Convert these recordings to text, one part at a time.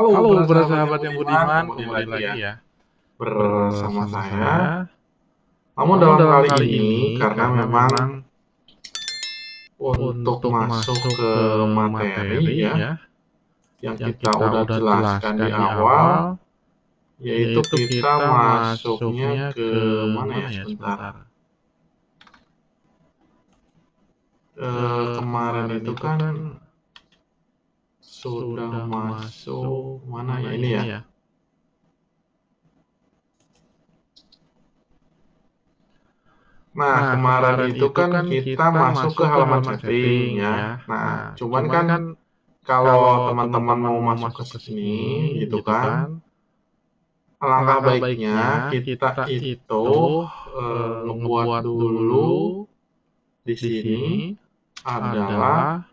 Halo para sahabat yang budiman, kembali lagi ya bersama bersama saya. saya. Namun Namun dalam dalam kali ini karena memang untuk untuk masuk ke ke materi materi ya ya yang yang kita kita udah udah jelaskan di awal, yaitu yaitu kita kita masuknya masuknya ke ke mana ya mana ya sebentar. sebentar. Kemarin itu kan sudah sudah masuk mana ya ini ini ya. ya. Nah, kemarin itu kan kita masuk ke halaman setting ya. Nah, cuman kan kalau teman-teman mau masuk ke sini gitu kan, alangkah baiknya kita itu ngebuat dulu di sini adalah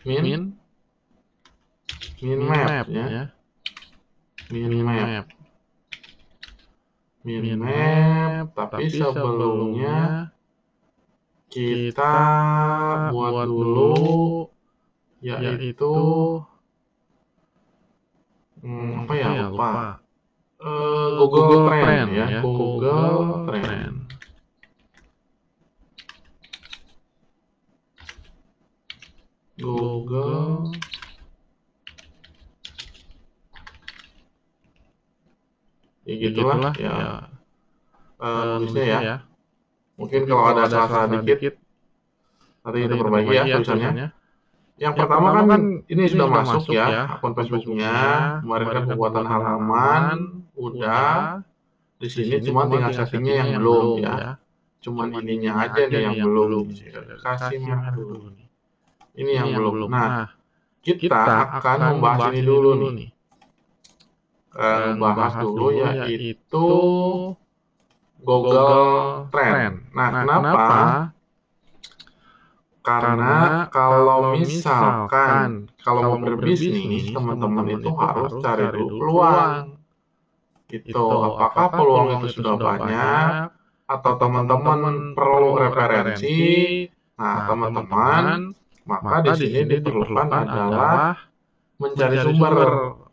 min map ya. Min map, tapi sebelumnya kita buat dulu yaitu apa ya lupa. Google Trend ya, Google Trend. Google ya gitulah ya, nulisnya ya. Mungkin kalau ada salah-salah dikit nanti kita perbaiki ya tulisannya. Yang pertama kan ini sudah masuk ya akun Facebooknya. Kemarin kan pembuatan halaman udah di sini, cuma tinggal settingnya yang belum ya. Cuman ininya aja nih yang belum. Kasih merah dulu nih. Ini yang belum. Nah, kita akan membahas ini dulu nih. Membahas dulu yaitu Google Trend. Nah, kenapa? Karena kalau misalkan kalau mau berbisnis, teman-teman itu harus cari dulu peluang. Itu apakah peluang itu sudah banyak atau teman-teman perlu referensi? Nah, teman-teman, maka di sini diperlukan adalah mencari sumber.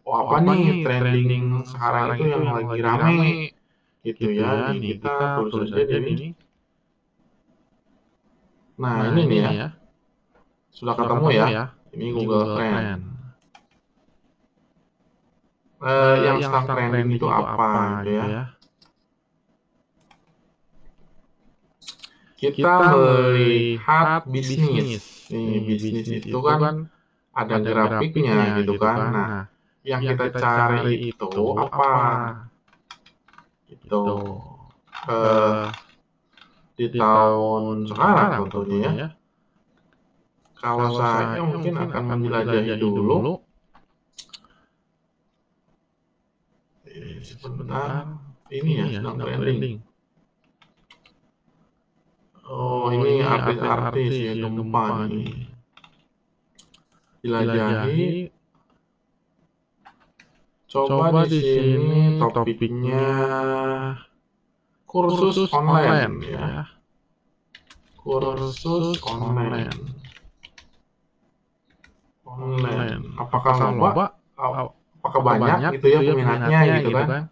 Oh, apa nih trending sekarang itu yang lagi rame? Gitu ya. Nih kita tulis aja ini. Nah, ini nih ya. Sudah ketemu ya. Ini Google Trend. Yang sedang trending itu apa gitu ya. Kita melihat bisnis. Nih, bisnis itu kan ada grafiknya gitu kan. Nah, yang kita cari itu apa? Gitu. Di tahun sekarang tentunya ya. Kalau saya mungkin akan menjelajahi dulu. Sebentar. Ini ya sedang trending. Oh, ini artis-artis ya gempa nih. Jelajahi. Coba di sini topiknya kursus online ya. Kursus online. Apakah lomba? Apakah banyak gitu ya peminatnya gitu kan?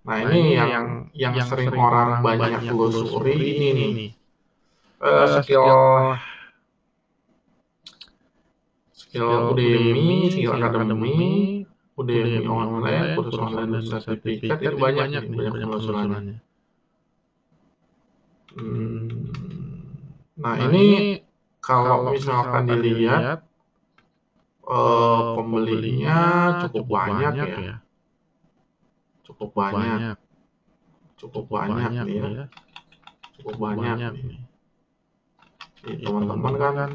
Nah, ini yang sering orang banyak telusuri ini nih. Skill Udemy, Skill Academy, Udemy online, kursus online sertifikat ini banyak nih, banyak penelusurannya. Nah, ini kalau misalkan dilihat pembelinya cukup banyak ya. Cukup banyak nih ya. Cukup banyak nih. Teman-teman kan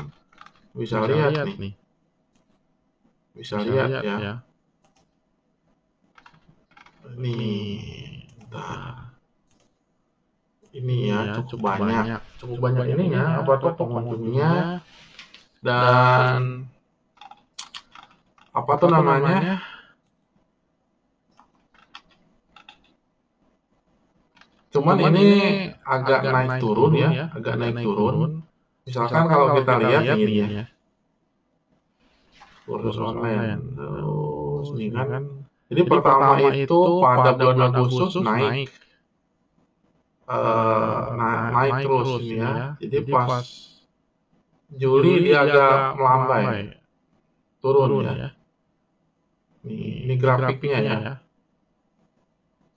bisa lihat nih. Bisa lihat ya. Ini ya cukup banyak ininya apa tuh pengunjungnya dan apa tuh namanya cuman ini agak naik turun ya, agak naik turun. Misalkan kalau kita lihat ini ya, kursus online. Terus ini kan. Jadi pertama itu pada bulan Agustus naik terus ini ya. Jadi pas Juli dia agak melambai, turun ya. Ini grafiknya ya.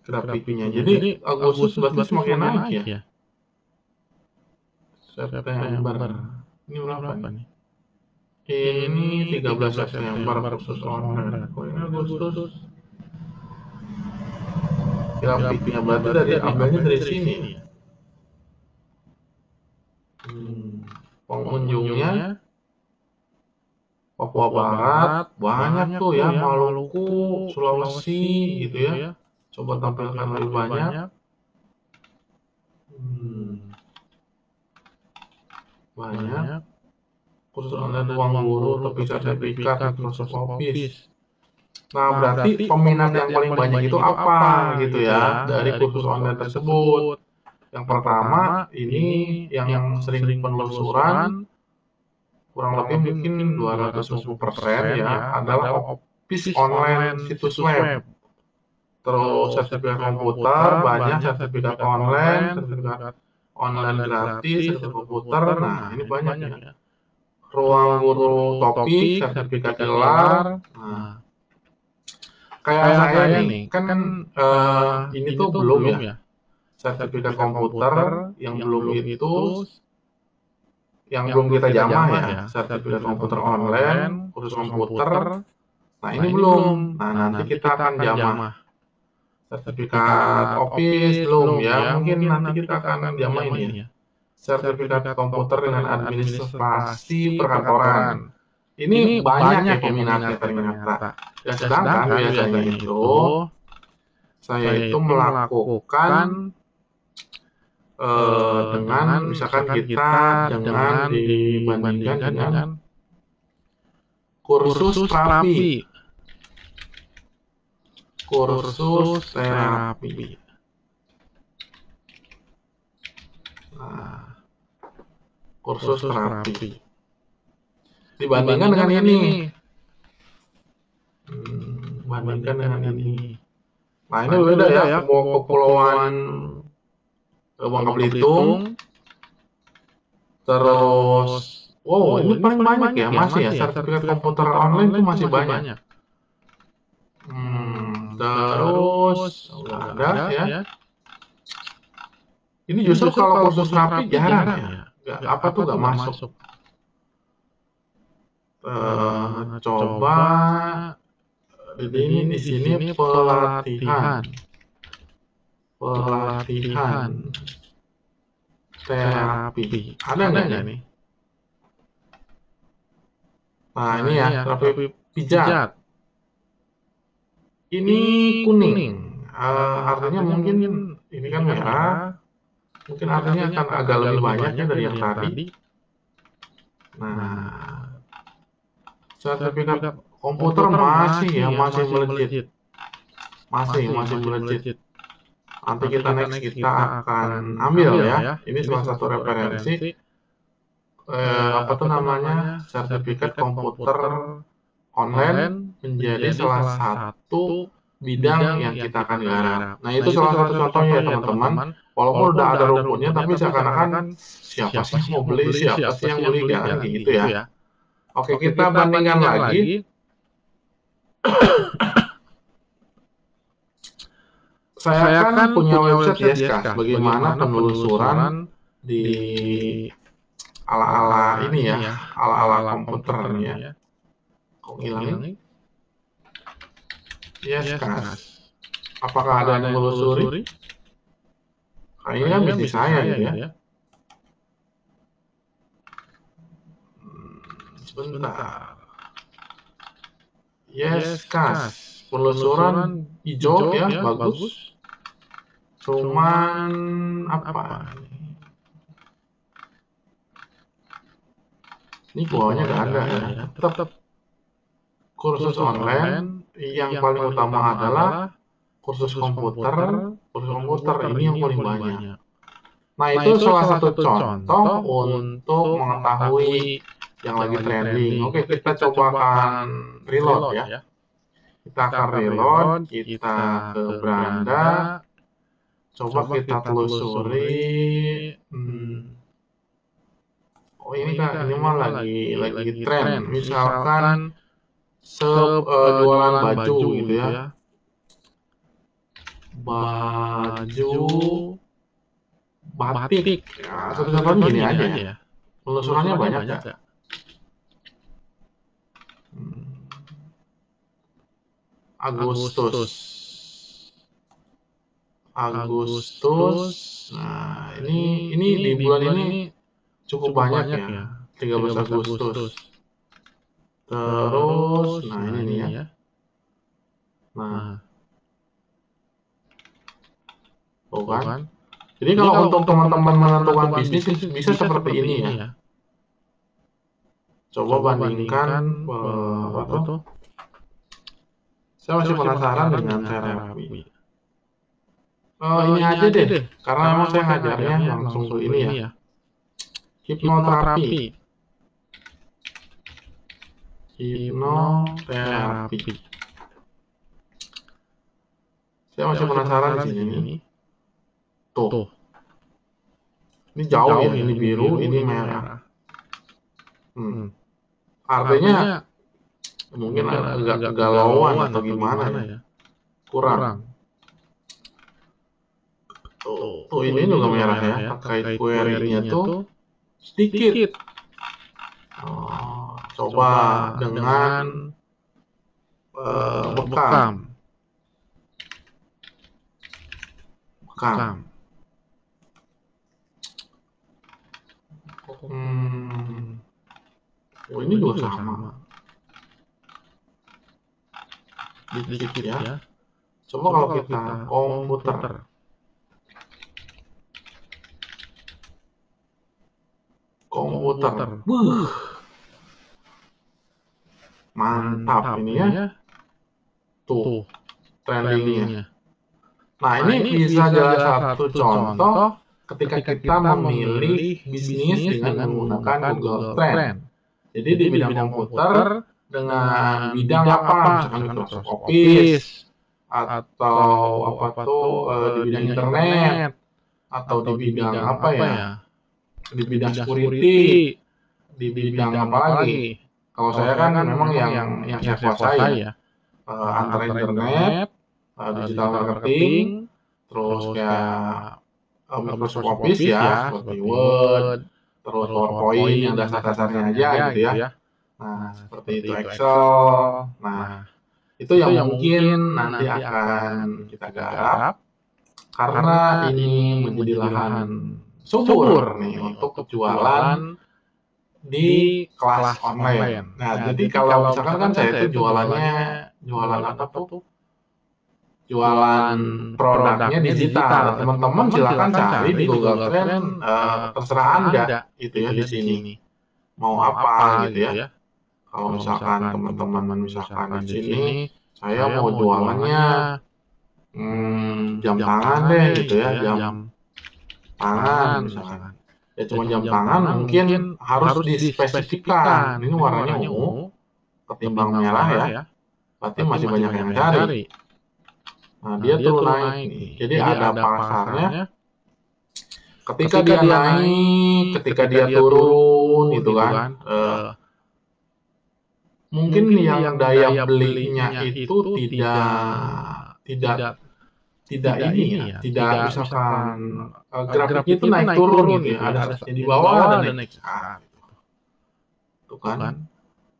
Grafiknya. Jadi Agustus berarti semakin naik ya. September. Ini berapa nih? Ini 13 September kursus online. Ini Agustus. Grafiknya berarti dari ambilnya dari sini. Pengunjungnya Papua Barat banyak tuh ya, Maluku, Sulawesi gitu ya. Coba tampilkan lebih banyak. Banyak. Kursus online ruang guru, topik sertifikat, Microsoft Office. Nah, berarti peminat yang paling banyak itu apa gitu ya dari kursus online tersebut. Yang pertama ini yang sering penelusuran kurang lebih mungkin 250% ya adalah Office online situs web. Terus sertifikat komputer, banyak sertifikat online gratis, sertifikat komputer. Nah, ini banyak ya. Ruang guru topik, sertifikat gelar. Nah, kayak saya nih, kan ini tuh belum ya. Sertifikat komputer yang belum itu, yang belum kita jamah ya. Sertifikat komputer online, kursus komputer. Nah, ini belum. Nah, nanti kita akan jamah. Sertifikat Office belum ya. Mungkin nanti kita akan jamah ini ya. Sertifikat komputer dengan administrasi perkantoran. Ini banyak ya peminatnya ternyata. Ya, sedangkan biasanya itu saya itu melakukan dengan misalkan kita dengan dibandingkan dengan kursus terapi. Kursus terapi. Nah, kursus terapi. Dibandingkan dengan ini. Bandingkan dengan ini. Nah, ini beda ya, kepulauan Bangka Belitung. Terus, wow, ini paling banyak ya, masih ya, sertifikat komputer online itu masih banyak. Terus, ada ya. Ini justru kalau kursus terapi jarang ya. Gak masuk. Coba ini di sini pelatihan terapi. Ada nggak nih? Nah, ini ya, terapi pijat. Ini kuning. Artinya mungkin ini kan merah. Mungkin artinya akan agak lebih banyaknya dari yang tadi. Nah, sertifikat komputer masih melejit. Masih melejit. Nanti kita next kita akan ambil ya. Ini salah satu referensi sertifikat komputer online menjadi salah satu bidang yang kita akan garap. Nah, itu salah satu contohnya ya teman-teman. Walaupun udah ada rumputnya, tapi seakan-akan siapa sih yang mau beli, siapa sih yang beli, kan gitu ya. Oke, kita bandingkan lagi. Saya kan punya website Yeskas, bagaimana penelusuran di ala-ala ini ya, ala-ala komputernya. Kok hilang? Yeskas. Apakah ada yang menelusuri? Nah, ini kan bisnis saya gitu ya. Sebentar. Yeskas. Penelusuran hijau ya, bagus. Cuman apa? Ini bawahnya nggak ada ya. Tetap kursus online yang paling utama adalah kursus komputer. Kursus komputer ini yang paling banyak. Nah, itu salah satu contoh untuk mengetahui yang lagi trending. Oke, kita coba akan reload ya. Kita akan reload, kita ke beranda, coba kita telusuri. Oh ini kan, ini mah lagi tren. Misalkan jualan baju gitu ya. Baju batik. Ya, satu-satunya gini aja ya. Penelusurannya banyak ya. Agustus. Nah, ini di bulan ini cukup banyak ya. 13 Agustus. Terus, nah ini nih ya. Nah, tuh kan. Jadi kalau untuk teman-teman menentukan bisnis bisa seperti ini ya. Coba bandingkan apa tuh? Saya masih penasaran dengan terapi. Ini aja deh, karena emang saya ngajarnya langsung ke ini ya. Hipnoterapi. Saya masih penasaran di sini. Tuh. Ini jauh ya, ini biru, ini merah. Artinya mungkin agak kegalauan atau gimana ya. Kurang. Tuh ini juga merah ya, terkait query-nya tuh sedikit. Coba dengan bekam. Oh ini juga sama. Dikit ya. Coba kalau kita komputer. Mantap ini ya. Tuh, trendingnya. Nah, ini bisa jadi satu contoh ketika kita memilih bisnis dengan menggunakan Google Trend. Jadi di bidang komputer dengan bidang apa? Misalkan Microsoft Office atau di bidang internet atau di bidang apa ya? Di bidang security, di bidang apa lagi? Kalau saya kan memang yang saya kuasai ya, antara internet, digital marketing, terus kayak Microsoft Office ya, seperti Word, terus PowerPoint yang dasar-dasarnya aja gitu ya. Nah, seperti itu Excel. Nah, itu yang mungkin nanti akan kita garap karena ini menjadi lahan subur nih untuk jualan di kelas online. Nah, jadi kalau misalkan kan saya itu jualan apa tuh? Jualan produknya digital. Teman-teman silakan cari di Google Trend, terserah Anda itu ya di sini. Mau apa gitu ya. Kalau misalkan teman-teman misalkan di sini saya mau jualannya jam tangan deh gitu ya, jam tangan misalkan. Ya cuma jam tangan mungkin harus dispesifikkan. Ini warnanya ungu ketimbang merah ya. Berarti masih banyak yang cari. Nah, dia tuh naik nih. Jadi ada pasarnya. Ketika dia naik, ketika dia turun gitu kan. Mungkin yang daya belinya itu tidak ini ya, tidak misalkan grafiknya itu naik turun gitu ya, ada di bawah ada naik tuh kan,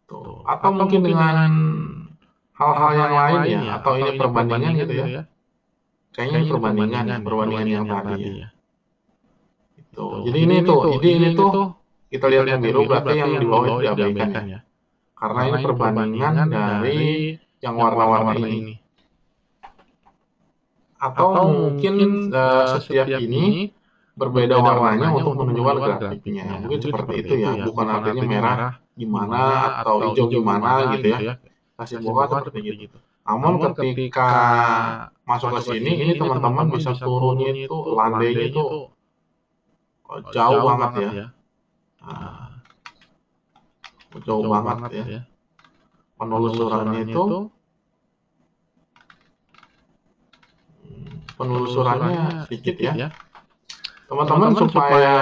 tuh. Atau mungkin dengan hal-hal yang lain ya, atau ini perbandingan gitu ya, kayaknya ini perbandingan yang tadi ya. Itu. Jadi ini tuh kita lihat yang biru berarti yang di bawah itu diabaikan ya, karena ini perbandingan dari yang warna-warna ini. Atau mungkin setiap ini berbeda warnanya untuk menunjukkan grafiknya. Mungkin seperti itu ya, bukan artinya merah gimana atau hijau gimana gitu ya. Kasih bawah seperti gitu. Namun ketika masuk ke sini, ini teman-teman bisa turunnya itu, landainya itu jauh banget ya. Nah, jauh banget ya. Penelusurannya itu sedikit ya. Teman-teman supaya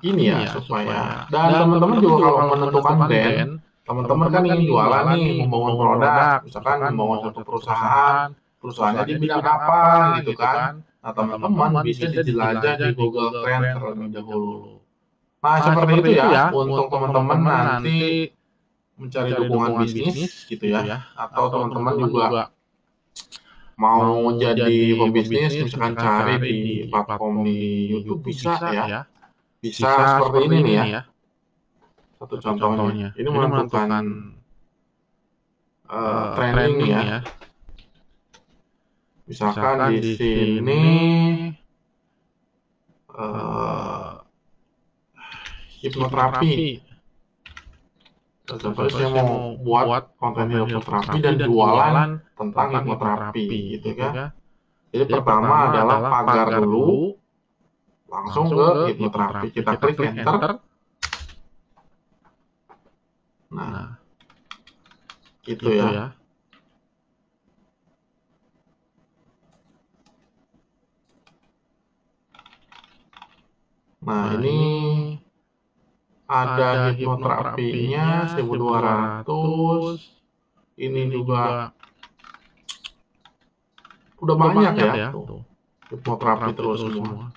ini ya, supaya dan teman-teman juga kalau menentukan brand, teman-teman kan ingin jualan nih, membangun produk, misalkan membangun satu perusahaannya di bidang apa gitu kan. Nah, teman-teman bisa dijelajah di Google Trends terlebih dahulu. Nah, seperti itu ya untuk teman-teman nanti mencari dukungan bisnis gitu ya, atau teman-teman juga mau jadi pembisnis, misalkan cari di platform di YouTube bisa ya. Bisa seperti ini nih ya. Satu contohnya. Ini menentukan trending ya. Misalkan di sini hipnoterapi. Contohnya saya mau buat konten hipnoterapi dan jualan tentang hipnoterapi gitu ya. Jadi pertama adalah pagar dulu, langsung ke hipnoterapi. Kita klik enter. Nah, gitu ya. Nah, ini ada hipnoterapinya 1.200. Ini juga udah banyak ya tuh. Hipnoterapi terus semua.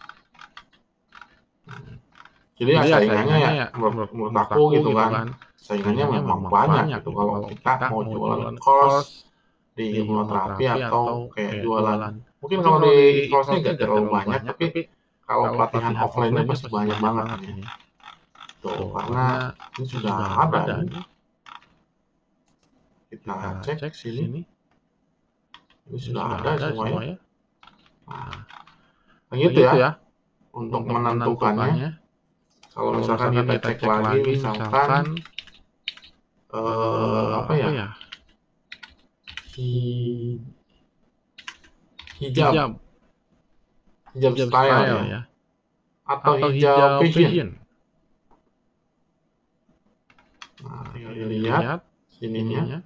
Jadi ya saingannya ya menurut aku gitu kan. Saingannya memang banyak gitu kalau kita mau jualan course di hipnoterapi atau kayak jualan. Mungkin kalau di course-nya nggak terlalu banyak, tapi kalau pelatihan offline-nya pasti banyak banget ini. Tuh, karena ini sudah ada ini. Kita cek sini. Ini sudah ada semuanya. Nah, gitu ya. Untuk menentukannya. Kalau misalkan kita cek lagi, misalkan apa ya? Hijab style ya. Atau hijab fashion. Nah, tinggal dilihat sininya.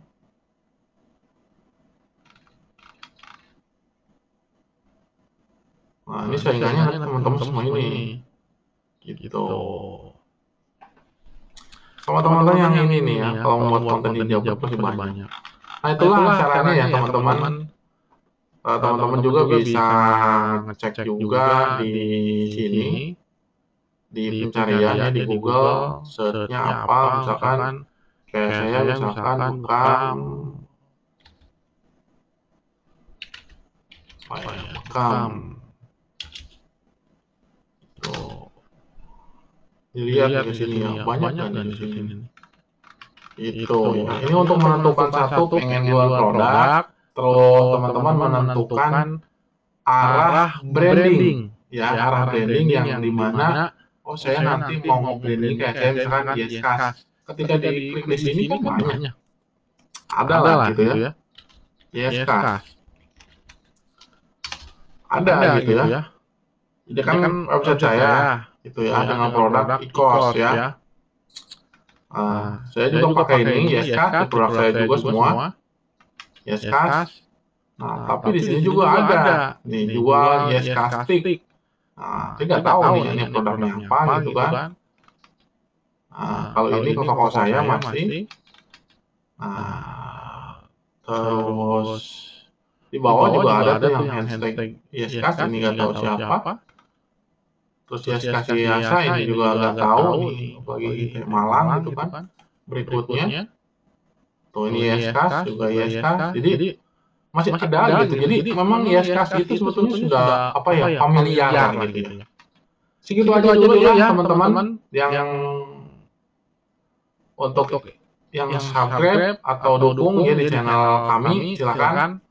Nah, ini saingannya teman-teman semua ini. Gitu. Sama teman-teman yang ini nih ya, kalau membuat konten hijab pasti banyak. Nah, itulah caranya ya teman-teman. Teman-teman juga bisa ngecek juga di sini. Di pencariannya di Google, search-nya apa, misalkan kayak saya misalkan bekam. Tuh. Dilihat di sini ya, banyak kan di sini. Itu ya. Ini untuk menentukan satu pengen jual produk, terus teman-teman menentukan arah branding. Ya, arah branding yang dimana saya nanti mau branding kayak saya misalkan Yescast. Ketika diklik di sini kan banyak. Ada lah gitu ya. Yescast. Ada gitu ya. Jadi kan website saya gitu ya dengan produk e-course ya. Saya juga pakai ini Yescast, produk saya juga semua. Yescast. Nah, tapi di sini juga ada nih jual Yescast stick. Nah, saya nggak tahu nih ini produknya apa gitu kan. Nah, kalau ini toko saya masih. Nah, terus di bawah juga ada tuh yang handstand Yescast, ini nggak tahu siapa. Terus Yescast Yasa ini juga nggak tahu nih, apalagi kayak Malang gitu kan. Berikutnya, tuh ini Yescast juga Yescast. Jadi masih ada gitu. Jadi memang Yescast itu sebetulnya sudah apa ya familiar gitu ya. Segitu aja dulu ya teman-teman yang untuk yang subscribe atau dukung ya di channel kami, silakan.